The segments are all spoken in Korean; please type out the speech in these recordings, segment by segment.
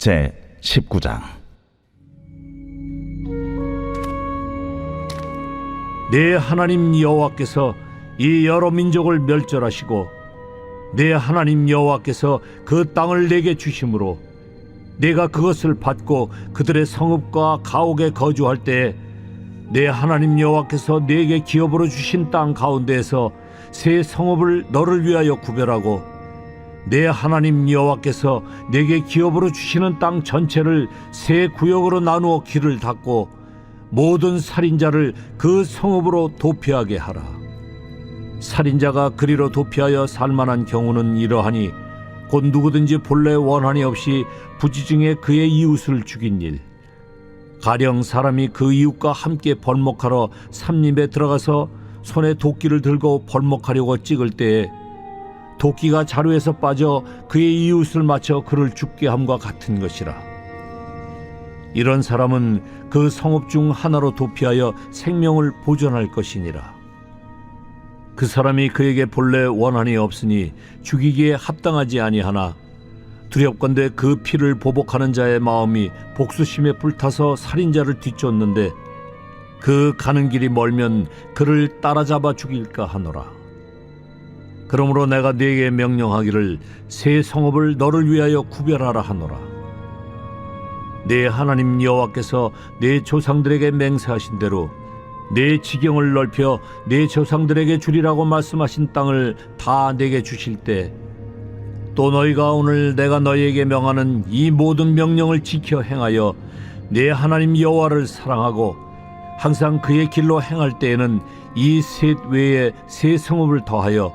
제19장. 내 하나님 여호와께서 이 여러 민족을 멸절하시고 내 하나님 여호와께서 그 땅을 내게 주심으로 내가 그것을 받고 그들의 성읍과 가옥에 거주할 때에 내 하나님 여호와께서 내게 기업으로 주신 땅 가운데에서 새 성읍을 너를 위하여 구별하고 내 하나님 여호와께서 내게 기업으로 주시는 땅 전체를 새 구역으로 나누어 길을 닫고 모든 살인자를 그 성읍으로 도피하게 하라. 살인자가 그리로 도피하여 살만한 경우는 이러하니 곧 누구든지 본래 원한이 없이 부지중에 그의 이웃을 죽인 일, 가령 사람이 그 이웃과 함께 벌목하러 삼림에 들어가서 손에 도끼를 들고 벌목하려고 찍을 때에 도끼가 자루에서 빠져 그의 이웃을 맞춰 그를 죽게 함과 같은 것이라. 이런 사람은 그 성읍 중 하나로 도피하여 생명을 보존할 것이니라. 그 사람이 그에게 본래 원한이 없으니 죽이기에 합당하지 아니하나 두렵건대 그 피를 보복하는 자의 마음이 복수심에 불타서 살인자를 뒤쫓는데 그 가는 길이 멀면 그를 따라잡아 죽일까 하노라. 그러므로 내가 네게 명령하기를 새 성읍을 너를 위하여 구별하라 하노라. 내 하나님 여호와께서 내 조상들에게 맹세하신 대로 내 지경을 넓혀 내 조상들에게 주리라고 말씀하신 땅을 다 내게 주실 때 또 너희가 오늘 내가 너희에게 명하는 이 모든 명령을 지켜 행하여 내 하나님 여호와를 사랑하고 항상 그의 길로 행할 때에는 이 셋 외에 새 성읍을 더하여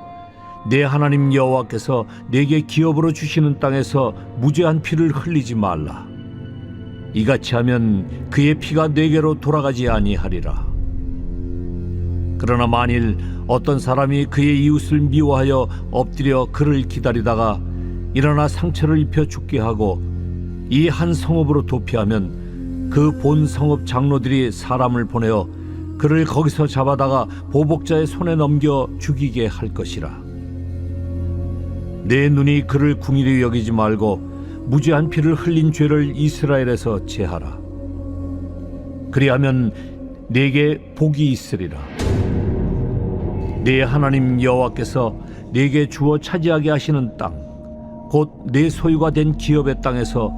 내 하나님 여호와께서 내게 기업으로 주시는 땅에서 무죄한 피를 흘리지 말라. 이같이 하면 그의 피가 내게로 돌아가지 아니하리라. 그러나 만일 어떤 사람이 그의 이웃을 미워하여 엎드려 그를 기다리다가 일어나 상처를 입혀 죽게 하고 이 한 성읍으로 도피하면 그 본 성읍 장로들이 사람을 보내어 그를 거기서 잡아다가 보복자의 손에 넘겨 죽이게 할 것이라. 내 눈이 그를 궁일히 여기지 말고 무죄한 피를 흘린 죄를 이스라엘에서 제하라. 그리하면 네게 복이 있으리라. 네 하나님 여호와께서 네게 주어 차지하게 하시는 땅, 곧 네 소유가 된 기업의 땅에서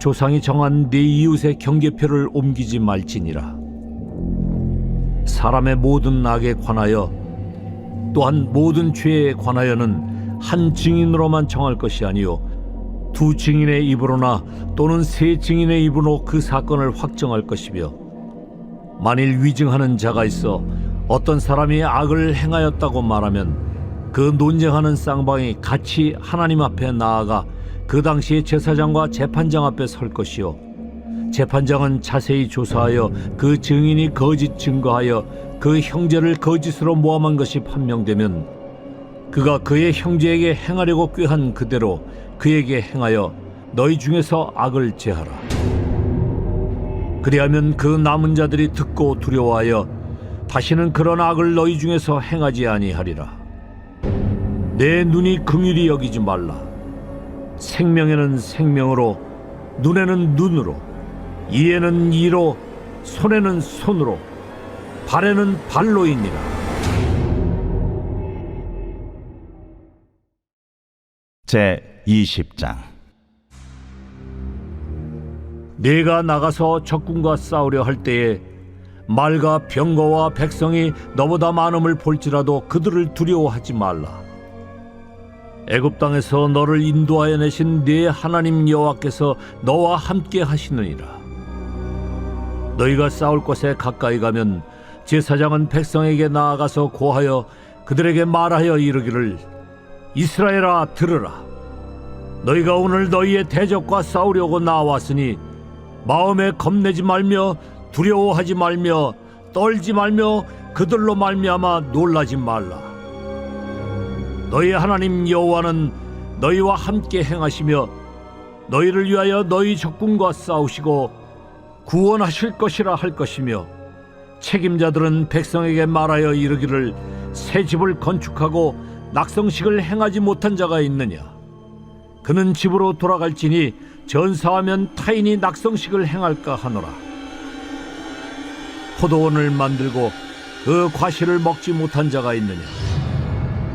조상이 정한 네 이웃의 경계표를 옮기지 말지니라. 사람의 모든 악에 관하여 또한 모든 죄에 관하여는 한 증인으로만 정할 것이 아니요 두 증인의 입으로나 또는 세 증인의 입으로 그 사건을 확정할 것이며, 만일 위증하는 자가 있어 어떤 사람이 악을 행하였다고 말하면 그 논쟁하는 쌍방이 같이 하나님 앞에 나아가 그 당시에 제사장과 재판장 앞에 설 것이요 재판장은 자세히 조사하여 그 증인이 거짓 증거하여 그 형제를 거짓으로 모함한 것이 판명되면 그가 그의 형제에게 행하려고 꾀한 그대로 그에게 행하여 너희 중에서 악을 제하라. 그리하면 그 남은 자들이 듣고 두려워하여 다시는 그런 악을 너희 중에서 행하지 아니하리라. 내 눈이 긍휼히 여기지 말라. 생명에는 생명으로, 눈에는 눈으로, 이에는 이로, 손에는 손으로, 발에는 발로이니라. 제20장. 내가 나가서 적군과 싸우려 할 때에 말과 병거와 백성이 너보다 많음을 볼지라도 그들을 두려워하지 말라. 애굽 땅에서 너를 인도하여 내신 네 하나님 여호와께서 너와 함께 하시느니라. 너희가 싸울 곳에 가까이 가면 제사장은 백성에게 나아가서 고하여 그들에게 말하여 이르기를, 이스라엘아 들으라. 너희가 오늘 너희의 대적과 싸우려고 나왔으니 마음에 겁내지 말며 두려워하지 말며 떨지 말며 그들로 말미암아 놀라지 말라. 너희 하나님 여호와는 너희와 함께 행하시며 너희를 위하여 너희 적군과 싸우시고 구원하실 것이라 할 것이며, 책임자들은 백성에게 말하여 이르기를, 새 집을 건축하고 낙성식을 행하지 못한 자가 있느냐? 그는 집으로 돌아갈지니 전사하면 타인이 낙성식을 행할까 하노라. 포도원을 만들고 그 과실을 먹지 못한 자가 있느냐?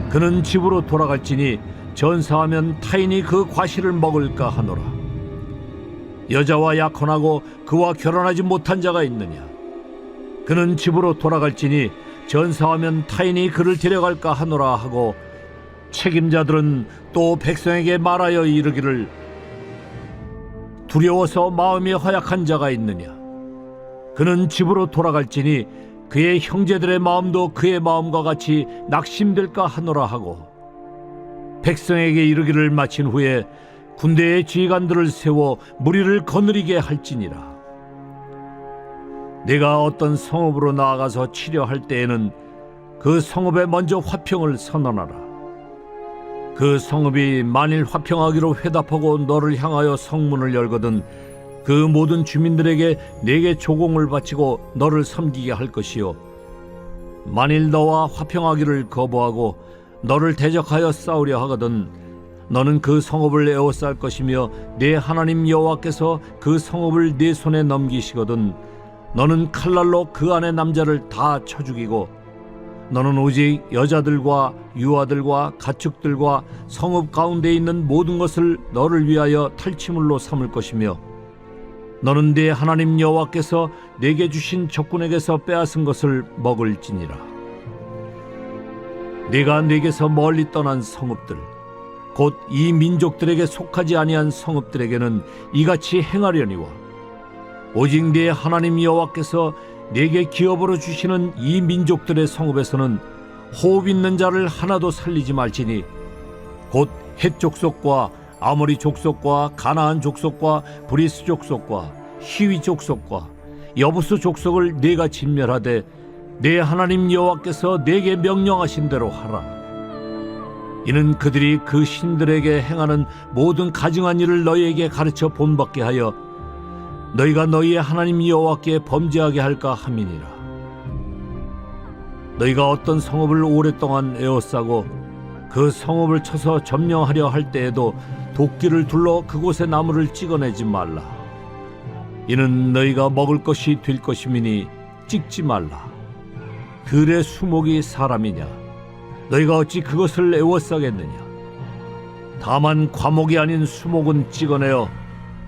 그는 집으로 돌아갈지니 전사하면 타인이 그 과실을 먹을까 하노라. 여자와 약혼하고 그와 결혼하지 못한 자가 있느냐? 그는 집으로 돌아갈지니 전사하면 타인이 그를 데려갈까 하노라 하고, 책임자들은 또 백성에게 말하여 이르기를, 두려워서 마음이 허약한 자가 있느냐? 그는 집으로 돌아갈지니 그의 형제들의 마음도 그의 마음과 같이 낙심될까 하노라 하고, 백성에게 이르기를 마친 후에 군대의 지휘관들을 세워 무리를 거느리게 할지니라. 내가 어떤 성읍으로 나아가서 치려할 때에는 그 성읍에 먼저 화평을 선언하라. 그 성읍이 만일 화평하기로 회답하고 너를 향하여 성문을 열거든 그 모든 주민들에게 내게 조공을 바치고 너를 섬기게 할 것이요, 만일 너와 화평하기를 거부하고 너를 대적하여 싸우려 하거든 너는 그 성읍을 에워쌀 것이며 내 하나님 여호와께서 그 성읍을 내 손에 넘기시거든 너는 칼날로 그 안의 남자를 다 쳐 죽이고, 너는 오직 여자들과 유아들과 가축들과 성읍 가운데 있는 모든 것을 너를 위하여 탈취물로 삼을 것이며, 너는 네 하나님 여호와께서 내게 주신 적군에게서 빼앗은 것을 먹을지니라. 네가 내게서 멀리 떠난 성읍들, 곧 이 민족들에게 속하지 아니한 성읍들에게는 이같이 행하려니와, 오직 네 하나님 여호와께서 내게 기업으로 주시는 이 민족들의 성읍에서는 호흡 있는 자를 하나도 살리지 말지니, 곧 헷 족속과 아모리 족속과 가나안 족속과 브리스 족속과 히위 족속과 여부스 족속을 네가 진멸하되 내 하나님 여호와께서 내게 명령하신 대로 하라. 이는 그들이 그 신들에게 행하는 모든 가증한 일을 너희에게 가르쳐 본받게 하여 너희가 너희의 하나님 여호와께 범죄하게 할까 함이니라. 너희가 어떤 성읍을 오랫동안 에워싸고 그 성읍을 쳐서 점령하려 할 때에도 도끼를 둘러 그곳의 나무를 찍어내지 말라. 이는 너희가 먹을 것이 될 것임이니 찍지 말라. 들의 수목이 사람이냐? 너희가 어찌 그것을 에워싸겠느냐? 다만 과목이 아닌 수목은 찍어내어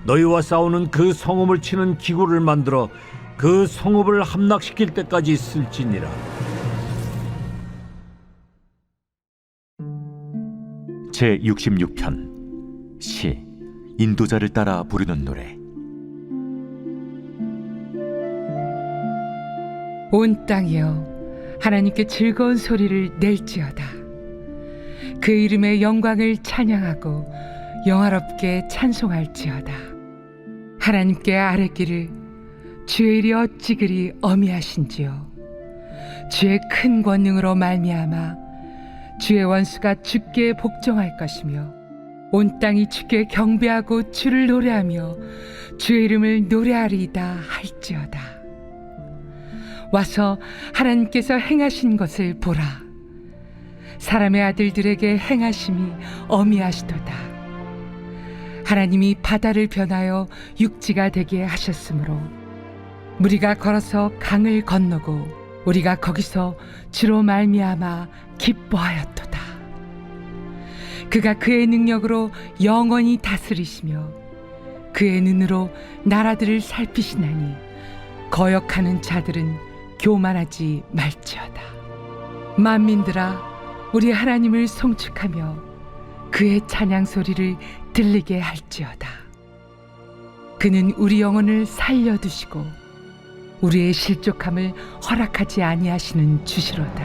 너희와 싸우는 그 성읍을 치는 기구를 만들어 그 성읍을 함락시킬 때까지 쓸지니라. 제66편 시 인도자를 따라 부르는 노래. 온 땅이여, 하나님께 즐거운 소리를 낼지어다. 그 이름의 영광을 찬양하고 영화롭게 찬송할지어다. 하나님께 아뢰기를, 주의 일이 어찌 그리 어미하신지요. 주의 큰 권능으로 말미암아 주의 원수가 주께 복종할 것이며, 온 땅이 주께 경배하고 주를 노래하며 주의 이름을 노래하리이다 할지어다. 와서 하나님께서 행하신 것을 보라. 사람의 아들들에게 행하심이 어미하시도다. 하나님이 바다를 변하여 육지가 되게 하셨으므로 우리가 걸어서 강을 건너고 우리가 거기서 주로 말미암아 기뻐하였도다. 그가 그의 능력으로 영원히 다스리시며 그의 눈으로 나라들을 살피시나니 거역하는 자들은 교만하지 말지어다. 만민들아, 우리 하나님을 송축하며 그의 찬양 소리를 들리게 할지어다. 그는 우리 영혼을 살려두시고 우리의 실족함을 허락하지 아니하시는 주시로다.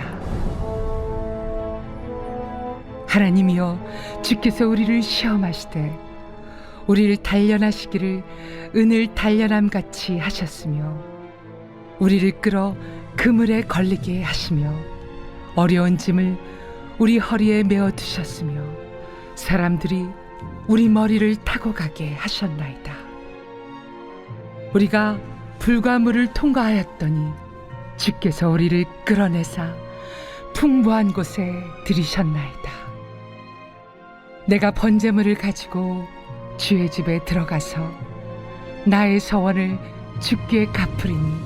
하나님이여, 주께서 우리를 시험하시되 우리를 단련하시기를 은을 단련함같이 하셨으며, 우리를 끌어 그물에 걸리게 하시며 어려운 짐을 우리 허리에 메어 두셨으며 사람들이 우리 머리를 타고 가게 하셨나이다. 우리가 불과 물을 통과하였더니 주께서 우리를 끌어내사 풍부한 곳에 들이셨나이다. 내가 번제물을 가지고 주의 집에 들어가서 나의 서원을 주께 갚으리니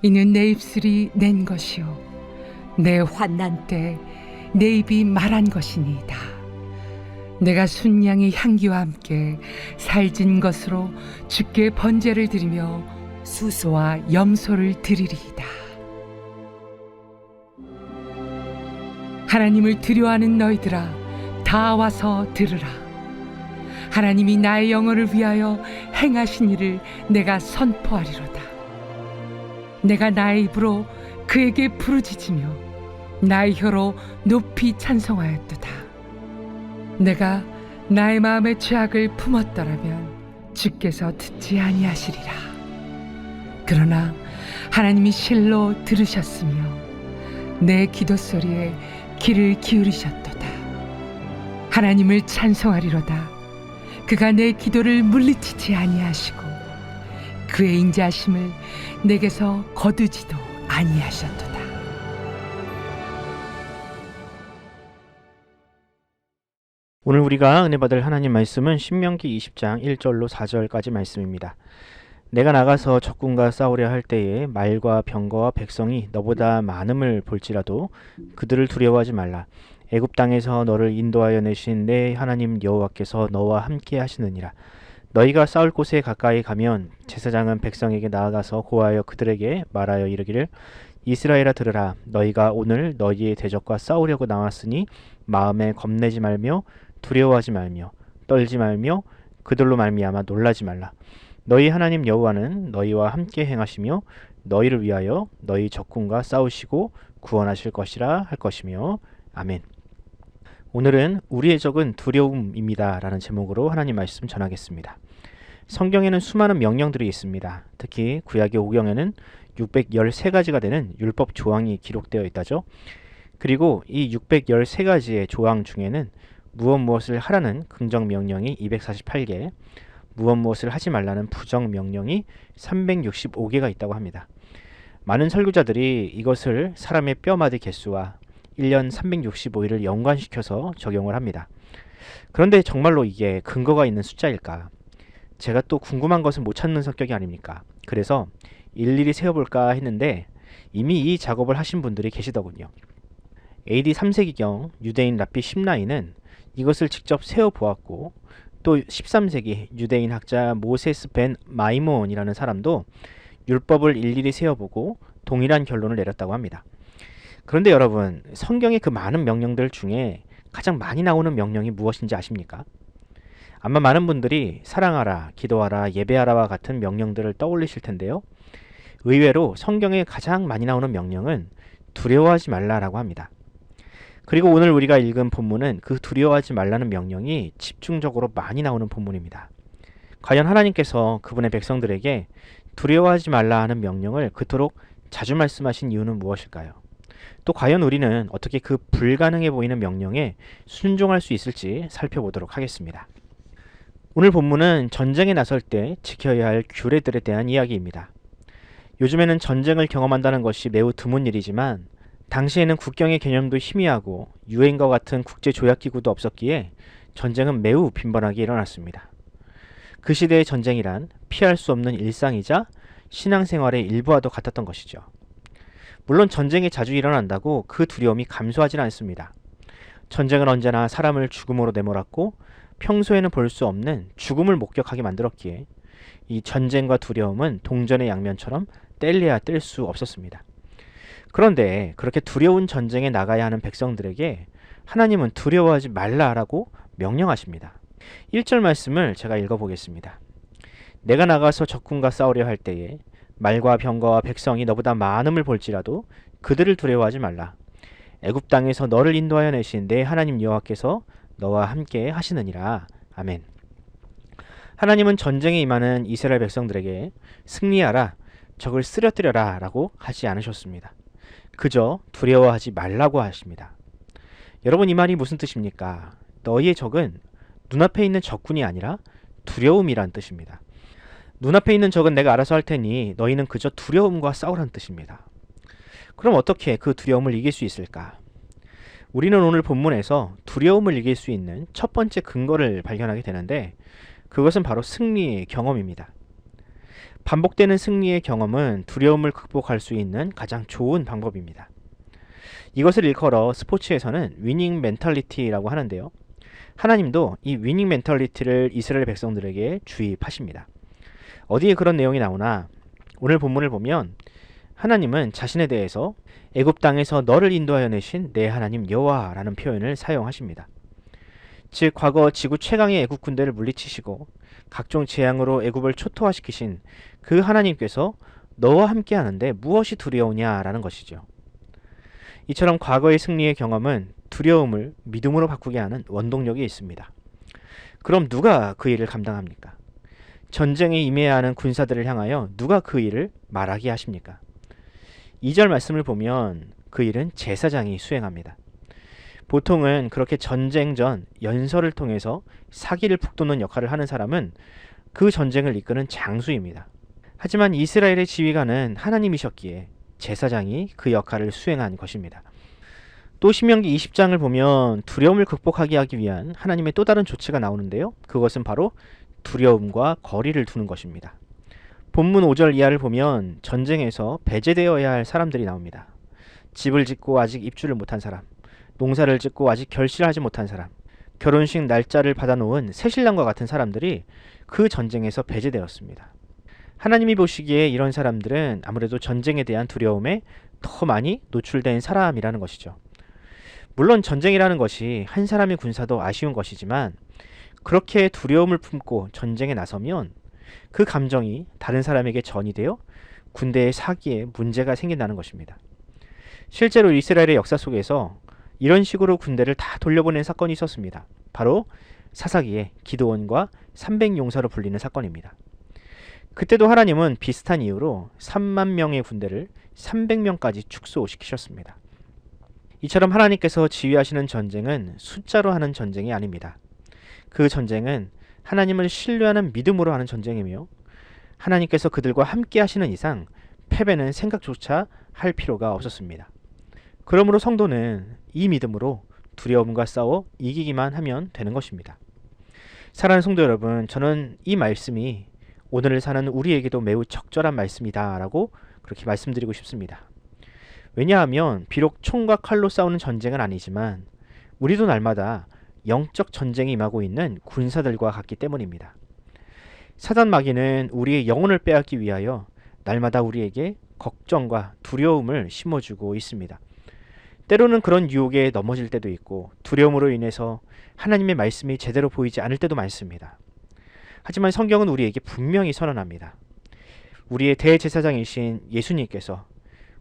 이는 내 입술이 낸 것이요 내 환난 때 내 입이 말한 것이니이다. 내가 순양의 향기와 함께 살진 것으로 주께 번제를 드리며 수소와 염소를 드리리이다. 하나님을 두려워하는 너희들아 다 와서 들으라. 하나님이 나의 영혼을 위하여 행하신 일을 내가 선포하리로다. 내가 나의 입으로 그에게 부르짖으며 나의 혀로 높이 찬송하였도다. 내가 나의 마음의 죄악을 품었더라면 주께서 듣지 아니하시리라. 그러나 하나님이 실로 들으셨으며 내 기도 소리에 귀를 기울이셨도다. 하나님을 찬송하리로다. 그가 내 기도를 물리치지 아니하시고 그의 인자하심을 내게서 거두지도 아니하셨도다. 오늘 우리가 은혜 받을 하나님 말씀은 신명기 20장 1절로 4절까지 말씀입니다. 내가 나가서 적군과 싸우려 할 때에 말과 병거와 백성이 너보다 많음을 볼지라도 그들을 두려워하지 말라. 애굽 땅에서 너를 인도하여 내신 내 하나님 여호와께서 너와 함께 하시느니라. 너희가 싸울 곳에 가까이 가면 제사장은 백성에게 나아가서 고하여 그들에게 말하여 이르기를 이스라엘아 들으라. 너희가 오늘 너희의 대적과 싸우려고 나왔으니 마음에 겁내지 말며 두려워하지 말며 떨지 말며 그들로 말미암아 놀라지 말라. 너희 하나님 여호와는 너희와 함께 행하시며 너희를 위하여 너희 적군과 싸우시고 구원하실 것이라 할 것이며 아멘. 오늘은 우리의 적은 두려움입니다 라는 제목으로 하나님 말씀 전하겠습니다. 성경에는 수많은 명령들이 있습니다. 특히 구약의 오경에는 613가지가 되는 율법 조항이 기록되어 있다죠. 그리고 이 613가지의 조항 중에는 무엇을 하라는 긍정 명령이 248개, 무엇을 하지 말라는 부정 명령이 365개가 있다고 합니다. 많은 설교자들이 이것을 사람의 뼈마디 개수와 1년 365일을 연관시켜서 적용을 합니다. 그런데 정말로 이게 근거가 있는 숫자일까? 제가 또 궁금한 것은 못 찾는 성격이 아닙니까? 그래서 일일이 세어볼까 했는데 이미 이 작업을 하신 분들이 계시더군요. AD 3세기경 유대인 랍비 심나이는 이것을 직접 세어보았고 또 13세기 유대인 학자 모세스 벤 마이몬이라는 사람도 율법을 일일이 세어보고 동일한 결론을 내렸다고 합니다. 그런데 여러분, 성경의 그 많은 명령들 중에 가장 많이 나오는 명령이 무엇인지 아십니까? 아마 많은 분들이 사랑하라, 기도하라, 예배하라와 같은 명령들을 떠올리실 텐데요. 의외로 성경에 가장 많이 나오는 명령은 두려워하지 말라라고 합니다. 그리고 오늘 우리가 읽은 본문은 그 두려워하지 말라는 명령이 집중적으로 많이 나오는 본문입니다. 과연 하나님께서 그분의 백성들에게 두려워하지 말라 하는 명령을 그토록 자주 말씀하신 이유는 무엇일까요? 또 과연 우리는 어떻게 그 불가능해 보이는 명령에 순종할 수 있을지 살펴보도록 하겠습니다. 오늘 본문은 전쟁에 나설 때 지켜야 할 규례들에 대한 이야기입니다. 요즘에는 전쟁을 경험한다는 것이 매우 드문 일이지만 당시에는 국경의 개념도 희미하고 유엔과 같은 국제조약기구도 없었기에 전쟁은 매우 빈번하게 일어났습니다. 그 시대의 전쟁이란 피할 수 없는 일상이자 신앙생활의 일부와도 같았던 것이죠. 물론 전쟁이 자주 일어난다고 그 두려움이 감소하지는 않습니다. 전쟁은 언제나 사람을 죽음으로 내몰았고 평소에는 볼 수 없는 죽음을 목격하게 만들었기에 이 전쟁과 두려움은 동전의 양면처럼 뗄래야 뗄 수 없었습니다. 그런데 그렇게 두려운 전쟁에 나가야 하는 백성들에게 하나님은 두려워하지 말라라고 명령하십니다. 1절 말씀을 제가 읽어보겠습니다. 내가 나가서 적군과 싸우려 할 때에 말과 병거와 백성이 너보다 많음을 볼지라도 그들을 두려워하지 말라. 애굽 땅에서 너를 인도하여 내신 내 하나님 여호와께서 너와 함께 하시느니라. 아멘. 하나님은 전쟁에 임하는 이스라엘 백성들에게 승리하라, 적을 쓰러뜨려라 라고 하지 않으셨습니다. 그저 두려워하지 말라고 하십니다. 여러분, 이 말이 무슨 뜻입니까? 너희의 적은 눈앞에 있는 적군이 아니라 두려움이란 뜻입니다. 눈앞에 있는 적은 내가 알아서 할 테니 너희는 그저 두려움과 싸우라는 뜻입니다. 그럼 어떻게 그 두려움을 이길 수 있을까? 우리는 오늘 본문에서 두려움을 이길 수 있는 첫 번째 근거를 발견하게 되는데 그것은 바로 승리의 경험입니다. 반복되는 승리의 경험은 두려움을 극복할 수 있는 가장 좋은 방법입니다. 이것을 일컬어 스포츠에서는 위닝 멘탈리티라고 하는데요. 하나님도 이 위닝 멘탈리티를 이스라엘 백성들에게 주입하십니다. 어디에 그런 내용이 나오나 오늘 본문을 보면 하나님은 자신에 대해서 애굽 땅에서 너를 인도하여 내신 내 하나님 여호와라는 표현을 사용하십니다. 즉 과거 지구 최강의 애굽 군대를 물리치시고 각종 재앙으로 애굽을 초토화시키신 그 하나님께서 너와 함께 하는데 무엇이 두려우냐라는 것이죠. 이처럼 과거의 승리의 경험은 두려움을 믿음으로 바꾸게 하는 원동력이 있습니다. 그럼 누가 그 일을 감당합니까? 전쟁에 임해야 하는 군사들을 향하여 누가 그 일을 말하게 하십니까? 2절 말씀을 보면 그 일은 제사장이 수행합니다. 보통은 그렇게 전쟁 전 연설을 통해서 사기를 북돋는 역할을 하는 사람은 그 전쟁을 이끄는 장수입니다. 하지만 이스라엘의 지휘관은 하나님이셨기에 제사장이 그 역할을 수행한 것입니다. 또 신명기 20장을 보면 두려움을 극복하게 하기 위한 하나님의 또 다른 조치가 나오는데요. 그것은 바로 두려움과 거리를 두는 것입니다. 본문 5절 이하를 보면 전쟁에서 배제되어야 할 사람들이 나옵니다. 집을 짓고 아직 입주를 못한 사람, 농사를 짓고 아직 결실하지 못한 사람, 결혼식 날짜를 받아놓은 새신랑과 같은 사람들이 그 전쟁에서 배제되었습니다. 하나님이 보시기에 이런 사람들은 아무래도 전쟁에 대한 두려움에 더 많이 노출된 사람이라는 것이죠. 물론 전쟁이라는 것이 한 사람의 군사도 아쉬운 것이지만 그렇게 두려움을 품고 전쟁에 나서면 그 감정이 다른 사람에게 전이되어 군대의 사기에 문제가 생긴다는 것입니다. 실제로 이스라엘의 역사 속에서 이런 식으로 군대를 다 돌려보낸 사건이 있었습니다. 바로 사사기의 기드온과 300용사로 불리는 사건입니다. 그때도 하나님은 비슷한 이유로 3만 명의 군대를 300명까지 축소시키셨습니다. 이처럼 하나님께서 지휘하시는 전쟁은 숫자로 하는 전쟁이 아닙니다. 그 전쟁은 하나님을 신뢰하는 믿음으로 하는 전쟁이며 하나님께서 그들과 함께 하시는 이상 패배는 생각조차 할 필요가 없었습니다. 그러므로 성도는 이 믿음으로 두려움과 싸워 이기기만 하면 되는 것입니다. 사랑하는 성도 여러분, 저는 이 말씀이 오늘을 사는 우리에게도 매우 적절한 말씀이다 라고 그렇게 말씀드리고 싶습니다. 왜냐하면 비록 총과 칼로 싸우는 전쟁은 아니지만 우리도 날마다 영적 전쟁이 임하고 있는 군사들과 같기 때문입니다. 사단 마귀는 우리의 영혼을 빼앗기 위하여 날마다 우리에게 걱정과 두려움을 심어주고 있습니다. 때로는 그런 유혹에 넘어질 때도 있고 두려움으로 인해서 하나님의 말씀이 제대로 보이지 않을 때도 많습니다. 하지만 성경은 우리에게 분명히 선언합니다. 우리의 대제사장이신 예수님께서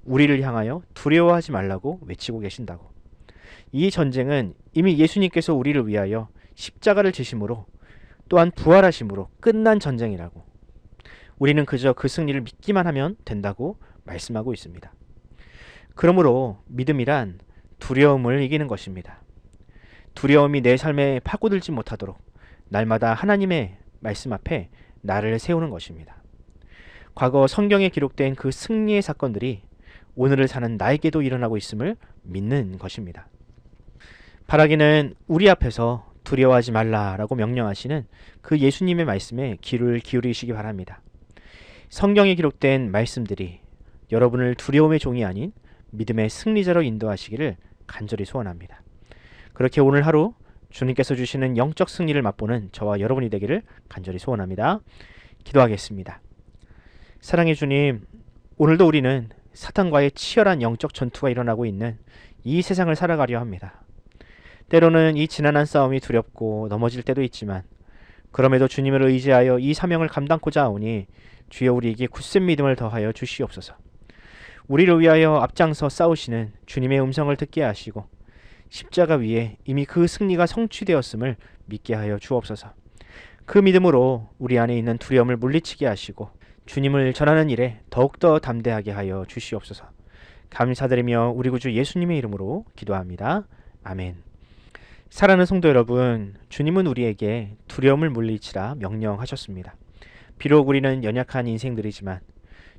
우리를 향하여 두려워하지 말라고 외치고 계신다고. 이 전쟁은 이미 예수님께서 우리를 위하여 십자가를 지심으로 또한 부활하심으로 끝난 전쟁이라고. 우리는 그저 그 승리를 믿기만 하면 된다고 말씀하고 있습니다. 그러므로 믿음이란 두려움을 이기는 것입니다. 두려움이 내 삶에 파고들지 못하도록 날마다 하나님의 말씀 앞에 나를 세우는 것입니다. 과거 성경에 기록된 그 승리의 사건들이 오늘을 사는 나에게도 일어나고 있음을 믿는 것입니다. 바라기는 우리 앞에서 두려워하지 말라라고 명령하시는 그 예수님의 말씀에 귀를 기울이시기 바랍니다. 성경에 기록된 말씀들이 여러분을 두려움의 종이 아닌 믿음의 승리자로 인도하시기를 간절히 소원합니다. 그렇게 오늘 하루 주님께서 주시는 영적 승리를 맛보는 저와 여러분이 되기를 간절히 소원합니다. 기도하겠습니다. 사랑의 주님, 오늘도 우리는 사탄과의 치열한 영적 전투가 일어나고 있는 이 세상을 살아가려 합니다. 때로는 이 지난한 싸움이 두렵고 넘어질 때도 있지만 그럼에도 주님을 의지하여 이 사명을 감당코자 하오니 주여 우리에게 굳센 믿음을 더하여 주시옵소서. 우리를 위하여 앞장서 싸우시는 주님의 음성을 듣게 하시고 십자가 위에 이미 그 승리가 성취되었음을 믿게 하여 주옵소서. 그 믿음으로 우리 안에 있는 두려움을 물리치게 하시고 주님을 전하는 일에 더욱더 담대하게 하여 주시옵소서. 감사드리며 우리 구주 예수님의 이름으로 기도합니다. 아멘. 사랑하는 성도 여러분, 주님은 우리에게 두려움을 물리치라 명령하셨습니다. 비록 우리는 연약한 인생들이지만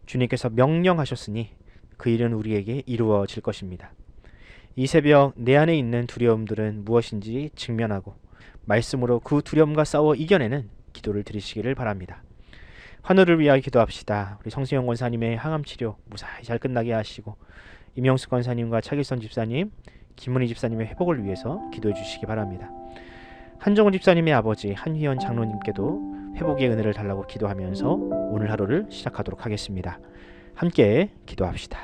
주님께서 명령하셨으니 그 일은 우리에게 이루어질 것입니다. 이 새벽 내 안에 있는 두려움들은 무엇인지 직면하고 말씀으로 그 두려움과 싸워 이겨내는 기도를 드리시기를 바랍니다. 환우를 위하여 기도합시다. 우리 성수영 권사님의 항암 치료 무사히 잘 끝나게 하시고 임영숙 권사님과 차길선 집사님, 김문희 집사님의 회복을 위해서 기도해 주시기 바랍니다. 한정훈 집사님의 아버지 한휘연 장로님께도 회복의 은혜를 달라고 기도하면서 오늘 하루를 시작하도록 하겠습니다. 함께 기도합시다.